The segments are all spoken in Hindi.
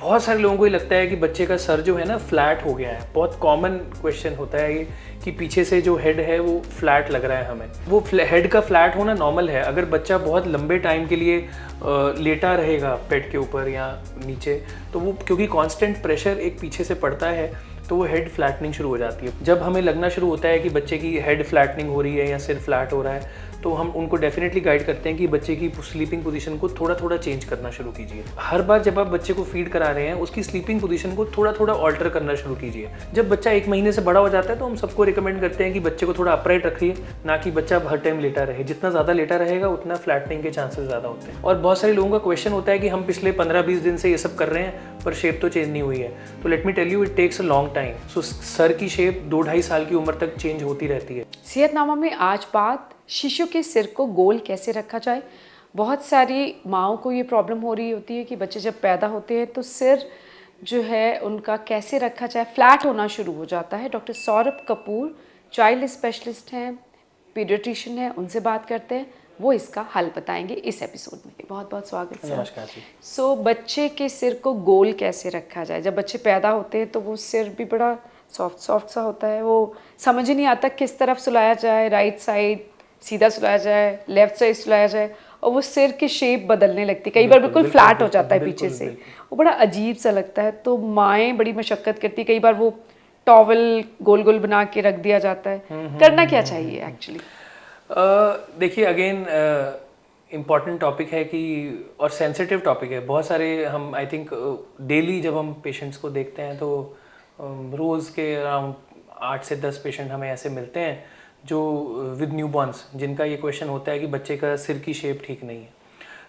बहुत सारे लोगों को ये लगता है कि बच्चे का सर जो है ना फ्लैट हो गया है। बहुत कॉमन क्वेश्चन होता है ये कि पीछे से जो हेड है वो फ्लैट लग रहा है हमें। वो हेड का फ्लैट होना नॉर्मल है। अगर बच्चा बहुत लंबे टाइम के लिए लेटा रहेगा बेड के ऊपर या नीचे, तो वो क्योंकि कांस्टेंट प्रेशर एक पीछे से पड़ता है तो वो हेड फ्लैटनिंग शुरू हो जाती है। जब हमें लगना शुरू होता है कि बच्चे की हेड फ्लैटनिंग हो रही है या सिर फ्लैट हो रहा है, तो हम उनको डेफिनेटली गाइड करते हैं कि बच्चे की स्लीपिंग पोजीशन को थोड़ा थोड़ा चेंज करना शुरू कीजिए। हर बार जब आप बच्चे को फीड करा रहे हैं उसकी स्लीपिंग पोजीशन को थोड़ा थोड़ा ऑल्टर करना शुरू कीजिए। जब बच्चा 1 महीने से बड़ा हो जाता है तो हम सबको रिकमेंड करते हैं कि बच्चे को थोड़ा अपराइट रखिए, ना कि बच्चा हर टाइम लेटा रहे। जितना ज़्यादा लेटा रहेगा उतना फ्लैटनिंग के चांसेस ज़्यादा होते हैं। और बहुत सारे लोगों का क्वेश्चन होता है कि हम पिछले 15-20 दिन से ये सब कर रहे हैं पर शेप तो चेंज नहीं हुई है। तो let me tell you, it takes a long time. So sir की शेप 2-2.5 साल की उम्र तक चेंज होती रहती है। सेहतनामा में आज बात शिशु के सिर को गोल कैसे रखा जाए। बहुत सारी माँओं को ये प्रॉब्लम हो रही होती है कि बच्चे जब पैदा होते हैं तो सिर जो है उनका कैसे रखा जाए, फ्लैट होना शुरू हो जाता है। Doctor Saurabh Kapoor child specialist हैं, पीडियाट्रिशियन हैं, उनसे बात करते हैं। वो इसका हल बताएंगे इस एपिसोड में। बहुत बहुत स्वागत सर। नमस्कार जी। सो बच्चे के सिर को गोल कैसे रखा जाए। जब बच्चे पैदा होते हैं तो वो सिर भी बड़ा सॉफ्ट सा होता है, वो समझ ही नहीं आता किस तरफ सुलाया जाए, राइट साइड सीधा सुलाया जाए, लेफ्ट साइड सुलाया जाए, और वो सिर की शेप बदलने लगती है। कई बार बिल्कुल फ्लैट हो जाता है पीछे से, वो बड़ा अजीब सा लगता है। तो माएँ बड़ी मशक्क़त करती है, कई बार वो टॉवल गोल गोल बना के रख दिया जाता है। करना क्या चाहिए एक्चुअली? देखिए, अगेन इम्पॉर्टेंट टॉपिक है कि और सेंसिटिव टॉपिक है। बहुत सारे हम आई थिंक डेली जब हम पेशेंट्स को देखते हैं तो रोज़ के अराउंड 8 से 10 पेशेंट हमें ऐसे मिलते हैं जो विद न्यूबॉर्न्स, जिनका ये क्वेश्चन होता है कि बच्चे का सिर की शेप ठीक नहीं है।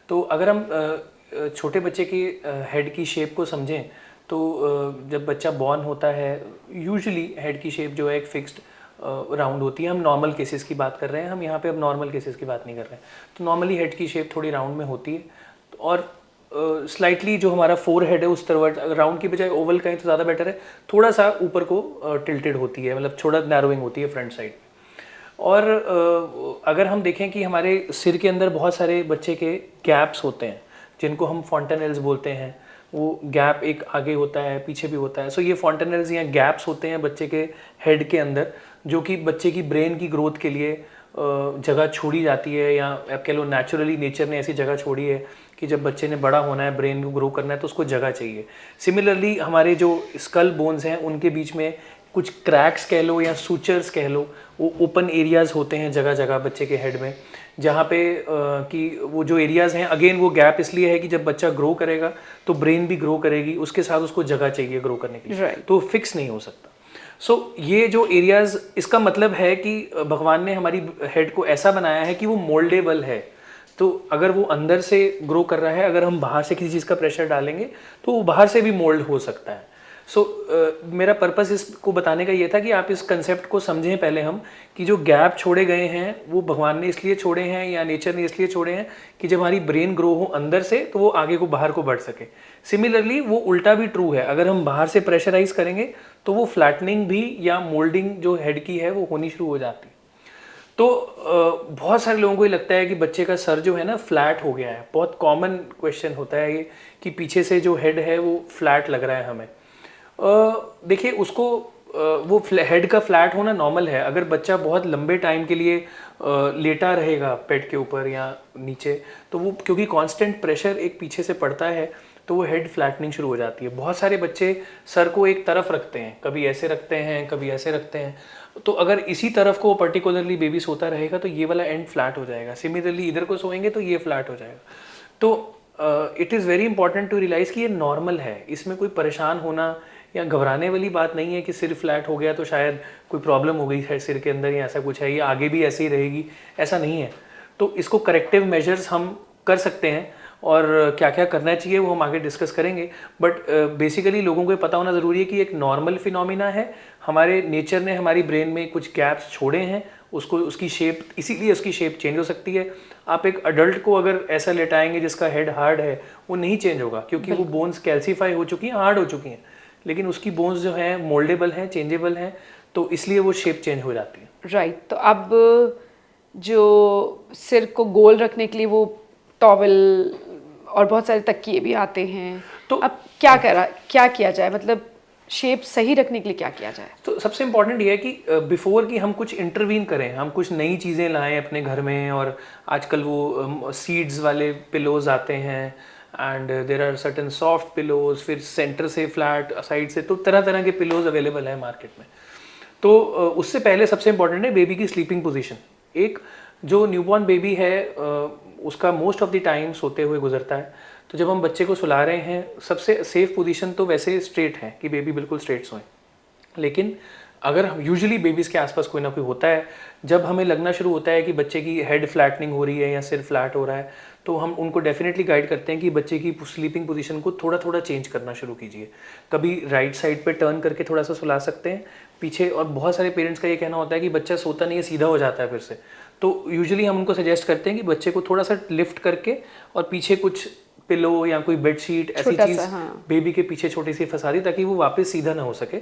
तो अगर हम छोटे बच्चे की हेड की शेप को समझें तो जब बच्चा बॉर्न होता है यूजुअली हेड की शेप जो है एक फिक्स्ड राउंड होती है। हम नॉर्मल केसेस की बात कर रहे हैं, हम यहाँ पे अब नॉर्मल केसेस की बात नहीं कर रहे हैं। तो नॉर्मली हेड की शेप थोड़ी राउंड में होती है और स्लाइटली जो हमारा फोर हेड है उस तरफ राउंड की बजाय ओवल कहें तो ज़्यादा बेटर है, थोड़ा सा ऊपर को टिल्टेड होती है, मतलब थोड़ा नैरोइंग होती है फ्रंट साइड। और अगर हम देखें कि हमारे सिर के अंदर बहुत सारे बच्चे के गैप्स होते हैं जिनको हम फॉन्टेनल्स बोलते हैं। वो गैप एक आगे होता है, पीछे भी होता है। सो ये फॉन्टेनल्स या गैप्स होते हैं बच्चे के हेड के अंदर, जो कि बच्चे की ब्रेन की ग्रोथ के लिए जगह छोड़ी जाती है, या आप कह लो नेचुरली नेचर ने ऐसी जगह छोड़ी है कि जब बच्चे ने बड़ा होना है, ब्रेन को ग्रो करना है तो उसको जगह चाहिए। सिमिलरली हमारे जो स्कल बोन्स हैं उनके बीच में कुछ क्रैक्स कह लो या सूचर्स कह लो, वो ओपन एरियाज़ होते हैं जगह जगह बच्चे के हेड में, जहाँ पे कि वो जो एरियाज़ हैं, अगेन वो गैप इसलिए है कि जब बच्चा ग्रो करेगा तो ब्रेन भी ग्रो करेगी, उसके साथ उसको जगह चाहिए ग्रो करने के लिए, तो फिक्स नहीं हो सकता। सो ये जो एरियाज़, इसका मतलब है कि भगवान ने हमारी हेड को ऐसा बनाया है कि वो मोल्डेबल है। तो अगर वो अंदर से ग्रो कर रहा है, अगर हम बाहर से किसी चीज़ का प्रेशर डालेंगे तो वो बाहर से भी मोल्ड हो सकता है। सो मेरा पर्पस इसको बताने का ये था कि आप इस कंसेप्ट को समझें पहले हम, कि जो गैप छोड़े गए हैं वो भगवान ने इसलिए छोड़े हैं या नेचर ने इसलिए छोड़े हैं कि जब हमारी ब्रेन ग्रो हो अंदर से तो वो आगे को बाहर को बढ़ सके। सिमिलरली वो उल्टा भी ट्रू है, अगर हम बाहर से प्रेशराइज करेंगे तो वो फ्लैटनिंग भी या मोल्डिंग जो हेड की है वो होनी शुरू हो जाती है। तो बहुत सारे लोगों को ये लगता है कि बच्चे का सर जो है ना फ्लैट हो गया है। बहुत कॉमन क्वेश्चन होता है ये कि पीछे से जो हेड है वो फ्लैट लग रहा है हमें। देखिए, उसको वो हेड का फ्लैट होना नॉर्मल है। अगर बच्चा बहुत लंबे टाइम के लिए लेटा रहेगा बेड के ऊपर या नीचे, तो वो क्योंकि कांस्टेंट प्रेशर एक पीछे से पड़ता है तो वो हेड फ्लैटनिंग शुरू हो जाती है। बहुत सारे बच्चे सर को एक तरफ रखते हैं, कभी ऐसे रखते हैं, कभी ऐसे रखते हैं। तो अगर इसी तरफ को पर्टिकुलरली बेबी सोता रहेगा तो ये वाला एंड फ्लैट हो जाएगा। सिमिलरली इधर को सोएंगे तो ये फ्लैट हो जाएगा। तो it is very important to realise कि ये नॉर्मल है, इसमें कोई परेशान होना या घबराने वाली बात नहीं है कि सिर फ्लैट हो गया तो शायद कोई प्रॉब्लम हो गई है सिर के अंदर या ऐसा कुछ है, ये आगे भी ऐसे ही रहेगी, ऐसा नहीं है। तो इसको करेक्टिव मेजर्स हम कर सकते हैं और क्या क्या करना चाहिए वो हम आगे डिस्कस करेंगे। बट बेसिकली लोगों को ये पता होना ज़रूरी है कि एक नॉर्मल फिनोमिना है, हमारे नेचर ने हमारी ब्रेन में कुछ गैप्स छोड़े हैं, उसको उसकी शेप, इसीलिए उसकी शेप चेंज हो सकती है। आप एक अडल्ट को अगर ऐसा लेटाएंगे जिसका हेड हार्ड है, वो नहीं चेंज होगा क्योंकि वो बोन्स कैल्सीफाई हो चुकी हैं, हार्ड हो चुकी हैं। लेकिन उसकी बोन्स जो हैं मोल्डेबल हैं, चेंजेबल हैं, तो इसलिए वो शेप चेंज हो जाती है। राइट। तो अब जो सिर को गोल रखने के लिए वो टॉवल और बहुत सारे तकिए भी आते हैं। तो अब क्या किया जाए, मतलब शेप सही रखने के लिए क्या किया जाए? तो सबसे इम्पॉर्टेंट ये है कि बिफोर कि हम कुछ इंटरवीन करें, हम कुछ नई चीज़ें लाएं अपने घर में, और आजकल वो सीड्स वाले पिलोज आते हैं and there are certain soft pillows, फिर सेंटर से फ्लैट, साइड से, तो तरह तरह के पिलोज अवेलेबल हैं मार्केट में। तो उससे पहले सबसे इम्पॉर्टेंट है बेबी की स्लीपिंग पोजीशन। एक जो न्यूबॉर्न बेबी है उसका मोस्ट ऑफ द टाइम सोते हुए गुजरता है, तो जब हम बच्चे को सुला रहे हैं सबसे सेफ पोजीशन तो वैसे स्ट्रेट है कि बेबी बिल्कुल स्ट्रेट सोए। लेकिन अगर हम यूजुअली बेबीज़ के आसपास कोई ना कोई होता है, जब हमें लगना शुरू होता है कि बच्चे की हेड फ्लैटनिंग हो रही है या सिर फ्लैट हो रहा है, तो हम उनको डेफिनेटली गाइड करते हैं कि बच्चे की स्लीपिंग पोजीशन को थोड़ा थोड़ा चेंज करना शुरू कीजिए। कभी राइट साइड पे टर्न करके थोड़ा सा सुला सकते हैं पीछे, और बहुत सारे पेरेंट्स का ये कहना होता है कि बच्चा सोता नहीं है, सीधा हो जाता है फिर से। तो यूजुअली हम उनको सजेस्ट करते हैं कि बच्चे को थोड़ा सा लिफ्ट करके और पीछे कुछ पिलो या कोई बेडशीट ऐसी चीज़ बेबी के पीछे छोटी सी फंसा दी ताकि वो वापस सीधा ना हो सके,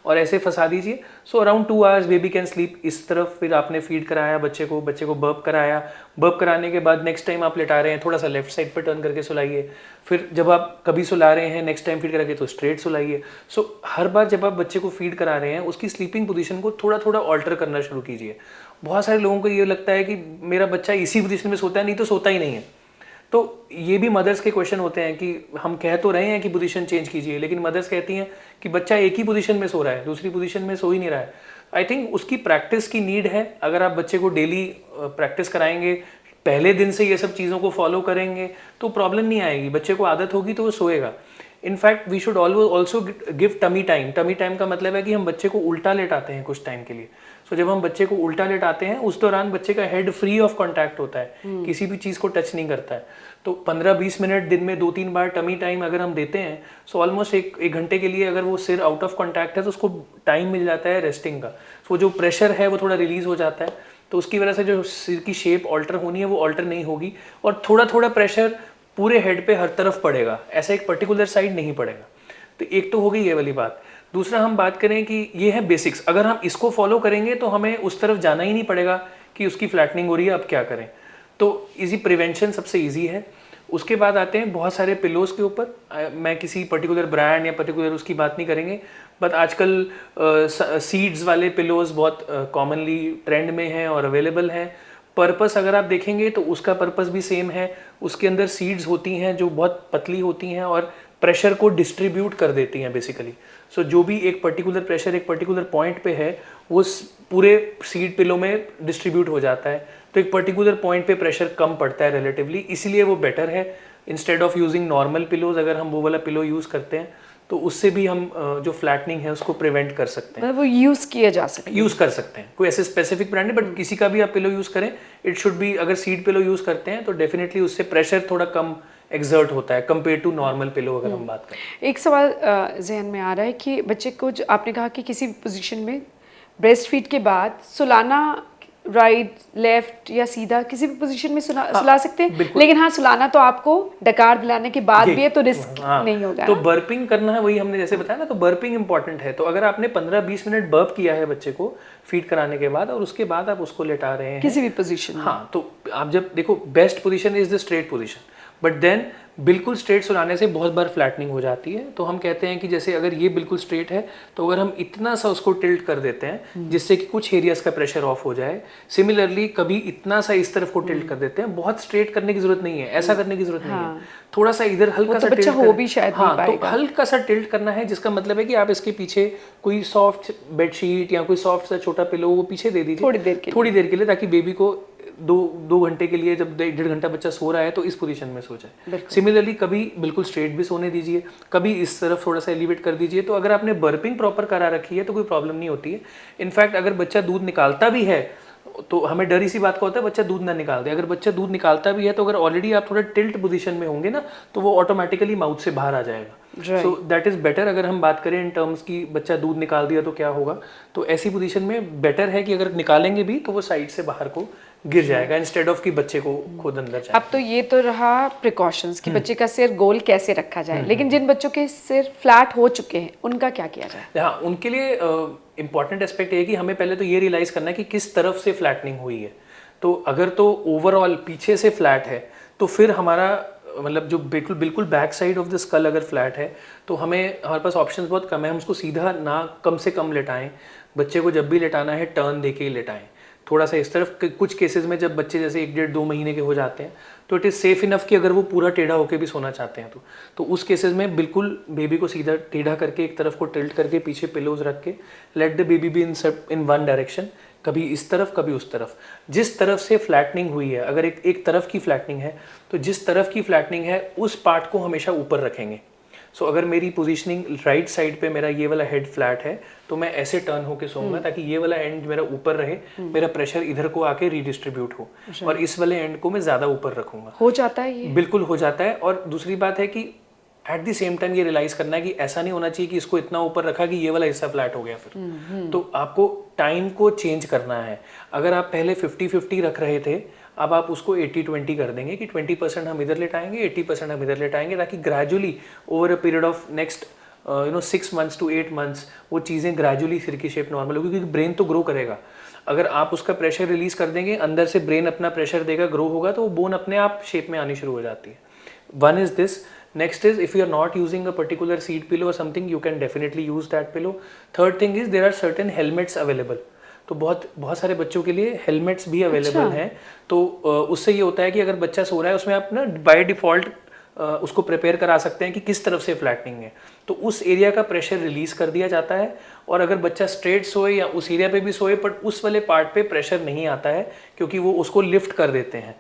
और ऐसे फंसा दीजिए। So around 2 hours baby can sleep इस तरफ। फिर आपने फीड कराया बच्चे को बर्प कराया, बर्प कराने के बाद नेक्स्ट टाइम आप लेटा रहे हैं थोड़ा सा लेफ्ट साइड पर टर्न करके सुलाइए। फिर जब आप कभी सुला रहे हैं नेक्स्ट टाइम फीड करा के तो स्ट्रेट सुलाइए। सो हर बार जब आप बच्चे को फीड करा रहे हैं उसकी स्लीपिंग पोजीशन को थोड़ा थोड़ा ऑल्टर करना शुरू कीजिए। बहुत सारे लोगों को ये लगता है कि मेरा बच्चा इसी पोजीशन में सोता है, नहीं तो सोता ही नहीं है। तो ये भी मदर्स के क्वेश्चन होते हैं कि हम कह तो रहे हैं कि पोजीशन चेंज कीजिए, लेकिन मदर्स कहती हैं कि बच्चा एक ही पोजीशन में सो रहा है, दूसरी पोजीशन में सो ही नहीं रहा है। आई थिंक उसकी प्रैक्टिस की नीड है। अगर आप बच्चे को डेली प्रैक्टिस कराएंगे, पहले दिन से ये सब चीज़ों को फॉलो करेंगे तो प्रॉब्लम नहीं आएगी, बच्चे को आदत होगी तो वो सोएगा। In fact we should also give tummy time. Tummy time का मतलब है कि हम बच्चे को उल्टा लेटाते हैं कुछ टाइम के लिए। सो जब हम बच्चे को उल्टा लेटाते हैं उस दौरान बच्चे का हेड फ्री ऑफ कॉन्टैक्ट होता है, किसी भी चीज़ को टच नहीं करता है। तो 15-20 मिनट दिन में 2-3 बार टमी टाइम अगर हम देते हैं, सो ऑलमोस्ट एक घंटे के लिए अगर वो सिर आउट ऑफ कॉन्टैक्ट है तो उसको टाइम मिल जाता है रेस्टिंग का। सो जो प्रेशर है वो थोड़ा रिलीज हो जाता है, तो उसकी वजह से जो सिर की शेप ऑल्टर होनी है वो ऑल्टर नहीं होगी, और थोड़ा थोड़ा प्रेशर पूरे हेड पे हर तरफ पड़ेगा, ऐसा एक पर्टिकुलर साइड नहीं पड़ेगा। तो एक तो हो गई ये वाली बात। दूसरा हम बात करें कि ये है बेसिक्स, अगर हम इसको फॉलो करेंगे तो हमें उस तरफ जाना ही नहीं पड़ेगा कि उसकी फ्लैटनिंग हो रही है अब क्या करें। तो इजी प्रिवेंशन सबसे इजी है। उसके बाद आते हैं बहुत सारे पिलोज के ऊपर। मैं किसी पर्टिकुलर ब्रांड या पर्टिकुलर उसकी बात नहीं करेंगे, बट आजकल सीड्स वाले पिलोज बहुत कॉमनली ट्रेंड में हैं और अवेलेबल हैं। पर्पस अगर आप देखेंगे तो उसका पर्पस भी सेम है। उसके अंदर सीड्स होती हैं जो बहुत पतली होती हैं और प्रेशर को डिस्ट्रीब्यूट कर देती हैं बेसिकली। सो जो भी एक पर्टिकुलर प्रेशर एक पर्टिकुलर पॉइंट पे है वो पूरे सीड पिलो में डिस्ट्रीब्यूट हो जाता है। तो एक पर्टिकुलर पॉइंट पे प्रेशर कम पड़ता है रिलेटिवली, इसीलिए वो बेटर है। Instead of using normal pillows अगर हम वो वाला पिलो यूज़ करते हैं तो उससे भी हम जो फ्लैटनिंग है उसको प्रिवेंट कर सकते हैं। मतलब वो यूज़ किया जा सकता है, यूज़ कर सकते हैं। कोई ऐसे स्पेसिफिक ब्रांड है, बट किसी का भी आप पिलो यूज़ करें, इट शुड बी, अगर सीड पिलो यूज़ करते हैं तो डेफिनेटली उससे प्रेशर थोड़ा कम एक्सर्ट होता है कंपेयर टू नॉर्मल पिलो अगर हम बात करें। एक सवाल जहन में आ रहा है कि बच्चे को जो आपने कहा कि किसी भी पोजीशन में ब्रेस्ट फीड के बाद सुलाना, राइट लेफ्ट या सीधा किसी भी पोजीशन में सुला सकते हैं, लेकिन हाँ सुलाना तो आपको डकार दिलाने के बाद भी है तो रिस्क नहीं होगा। तो बर्पिंग करना है, वही हमने जैसे बताया ना, तो बर्पिंग इंपॉर्टेंट है। तो अगर आपने 15-20 मिनट बर्प किया है बच्चे को फीड कराने के बाद और उसके बाद आप उसको लेटा रहे हैं किसी भी पोजीशन में, हाँ, तो आप जब देखो best position is the straight position, but then बिल्कुल स्ट्रेट सुलाने से बहुत बार फ्लैटनिंग हो जाती है। तो हम कहते हैं कि जैसे अगर ये बिल्कुल स्ट्रेट है तो अगर हम इतना सा उसको टिल्ट कर देते हैं जिससे कि कुछ एरियाज का प्रेशर ऑफ हो जाए, सिमिलरली कभी इतना सा इस तरफ को टिल्ट कर देते हैं। बहुत स्ट्रेट करने की जरूरत नहीं है, ऐसा करने की जरूरत नहीं है, थोड़ा सा इधर हल्का सा टिल्ट हो भी शायद हाँ, तो हल्का सा टिल्ट करना है, जिसका मतलब है कि आप इसके पीछे कोई सॉफ्ट बेडशीट या कोई सॉफ्ट सा छोटा पिलो वो पीछे दे दीजिए थोड़ी देर के लिए, ताकि बेबी को दो घंटे के लिए, जब 1.5 घंटा बच्चा सो रहा है तो इस पोजीशन में सो जाए। सिमिलरली कभी बिल्कुल स्ट्रेट भी सोने दीजिए, कभी इस तरफ थोड़ा सा एलिवेट कर दीजिए। तो अगर आपने बर्पिंग प्रॉपर करा रखी है तो कोई प्रॉब्लम नहीं होती है। इनफैक्ट अगर बच्चा दूध निकालता भी है तो हमें डर इसी बात का होता है बच्चा दूध ना निकाल दे। अगर बच्चा दूध निकालता भी है तो अगर ऑलरेडी आप थोड़ा टिल्ट पोजीशन में होंगे ना तो वो ऑटोमेटिकली माउथ से बाहर आ जाएगा। So that is better. अगर हम बात करें इन टर्म्स की बच्चा दूध निकाल दिया तो क्या होगा, तो ऐसी पोजीशन में बेटर है कि अगर निकालेंगे भी तो वो साइड से बाहर को गिर जाएगा इंस्टेड ऑफ कि बच्चे को खुद अंदर जाए। अब तो ये तो रहा प्रिकॉशंस कि बच्चे का सिर गोल कैसे रखा जाए, लेकिन जिन बच्चों के सिर फ्लैट हो चुके हैं उनका क्या किया जाए? हाँ, उनके लिए इंपॉर्टेंट एस्पेक्ट है कि हमें पहले तो ये रियलाइज करना है कि किस तरफ से फ्लैटनिंग हुई है। तो अगर तो ओवरऑल पीछे से फ्लैट है तो फिर हमारा मतलब जो बिल्कुल बिल्कुल back side of the skull अगर फ्लैट है तो हमारे पास ऑप्शंस बहुत कम है। हम उसको सीधा ना कम से कम लेटाएं, बच्चे को जब भी लेटाना है टर्न देके ही लेटाएं, थोड़ा सा इस तरफ। कुछ केसेस में जब बच्चे जैसे 1 डेढ़ 2 महीने के हो जाते हैं तो इट इज़ सेफ इनफ कि अगर वो पूरा टेढ़ा होकर भी सोना चाहते हैं तो उस केसेस में बिल्कुल बेबी को सीधा टेढ़ा करके एक तरफ को टिल्ट करके पीछे पिलोज रख के let the baby be in one direction, कभी इस तरफ कभी उस तरफ। जिस तरफ से फ्लैटनिंग हुई है, अगर एक तरफ की फ्लैटनिंग है तो जिस तरफ की फ्लैटनिंग है उस पार्ट को हमेशा ऊपर रखेंगे। सो अगर मेरी पोजीशनिंग राइट साइड पे मेरा ये वाला हेड फ्लैट है तो मैं ऐसे टर्न होके सोऊंगा ताकि ये वाला एंड मेरा ऊपर रहे, मेरा प्रेशर इधर को आके रीडिस्ट्रीब्यूट हो, और इस वाले एंड को मैं ज़्यादा ऊपर रखूंगा। हो जाता है ये? बिल्कुल हो जाता है। और दूसरी बात है कि एट द सेम टाइम ये रियलाइज करना है कि ऐसा नहीं होना चाहिए कि इसको इतना ऊपर रखा कि ये वाला हिस्सा फ्लैट हो गया फिर। तो आपको टाइम को चेंज करना है। अगर आप पहले 50-50 रख रहे थे, अब आप उसको 80-20 कर देंगे कि 20% हम इधर लेटाएंगे, 80% हम इधर लेटाएंगे, ताकि gradually over a period of next 6 months to 8 months वो चीज़ें ग्रेजुअली सिर की शेप नॉर्मल होगी, क्योंकि ब्रेन तो ग्रो करेगा। अगर आप उसका प्रेशर रिलीज कर देंगे, अंदर से ब्रेन अपना प्रेशर देगा, ग्रो होगा, तो वो बोन अपने आप शेप में आनी शुरू हो जाती है। One is this. Next is, if you are not using a particular seat pillow or something, you can definitely use that pillow. Third thing is, there are certain helmets available. तो बहुत सारे बच्चों के लिए हेलमेट्स भी अवेलेबल हैं। तो उससे ये होता है कि अगर बच्चा सो रहा है उसमें आप ना बाय डिफ़ॉल्ट उसको प्रिपेयर करा सकते हैं कि किस तरफ से फ्लैटनिंग है, तो उस एरिया का प्रेशर रिलीज कर दिया जाता है। और अगर बच्चा स्ट्रेट सोए या उस एरिया पे भी सोए पर उस वाले पार्ट पे प्रेशर नहीं आता है, क्योंकि वो उसको लिफ्ट कर देते हैं।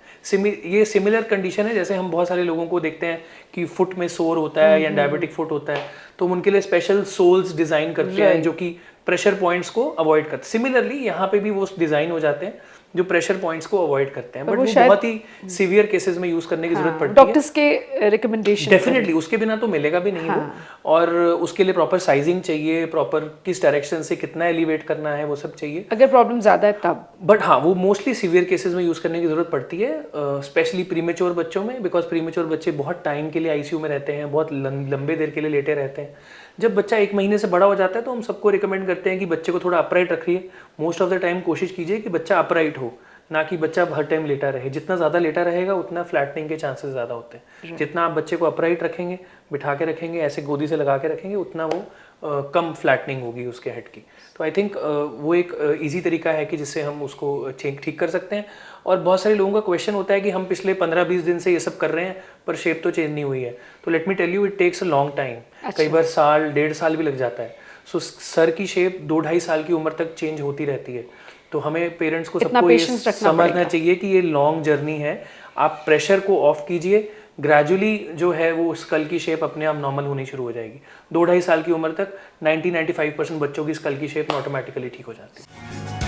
ये सिमिलर कंडीशन है जैसे हम बहुत सारे लोगों को देखते हैं कि फुट में सोर होता है या डायबिटिक फुट होता है, तो हम उनके लिए स्पेशल सोल्स डिज़ाइन करते हैं जो कि प्रेशर पॉइंट्स को अवॉइड करते हैं। सिमिलरली यहाँ पे भी वो डिज़ाइन हो जाते हैं जो प्रेशर पॉइंट्स को अवॉइड करते हैं, बट वो बहुत ही सीवियर केसेस में यूज करने की जरूरत पड़ती है। डॉक्टर्स के रिकमेंडेशन डेफिनेटली, उसके बिना तो मिलेगा भी नहीं वो। और उसके लिए प्रॉपर साइजिंग चाहिए, प्रॉपर किस डायरेक्शन से कितना एलिवेट करना है वो सब चाहिए, अगर प्रॉब्लम ज़्यादा है तब। बट हाँ, वो मोस्टली सीवियर केसेस में यूज करने की जरूरत पड़ती है, स्पेशली प्रीमेच्योर बच्चों में, बिकॉज प्रीमेच्योर बच्चे बहुत टाइम के लिए आईसीयू में रहते हैं, बहुत लंबे देर के लिए लेटे रहते हैं। जब बच्चा 1 महीने से बड़ा हो जाता है तो हम सबको रिकमेंड करते हैं कि बच्चे को थोड़ा अपराइट रखिए। मोस्ट ऑफ द टाइम कोशिश कीजिए कि बच्चा अपराइट हो, ना कि बच्चा हर टाइम लेटा रहे। जितना ज़्यादा लेटा रहेगा उतना फ्लैटनिंग के चांसेस ज़्यादा होते हैं। जितना आप बच्चे को अपराइट रखेंगे, बिठा के रखेंगे, ऐसे गोदी से लगा के रखेंगे, उतना वो कम फ्लैटनिंग होगी उसके हेड की। तो आई थिंक वो एक इजी तरीका है कि जिससे हम उसको ठीक कर सकते हैं। और बहुत सारे लोगों का क्वेश्चन होता है कि हम पिछले 15-20 दिन से ये सब कर रहे हैं पर शेप तो चेंज नहीं हुई है। तो let me tell you, it takes a long time. कई बार साल 1.5 साल भी लग जाता है। सो सर की शेप 2-2.5 साल की उम्र तक चेंज होती रहती है। तो हमें पेरेंट्स को सबको ये समझना चाहिए कि ये लॉन्ग जर्नी है। आप प्रेशर को ऑफ कीजिए, ग्रेजुअली जो है वो स्कल की शेप अपने आप नॉर्मल होनी शुरू हो जाएगी। 2-2.5 साल की उम्र तक 90-95% बच्चों की स्कल की शेप ऑटोमेटिकली ठीक हो जाती है।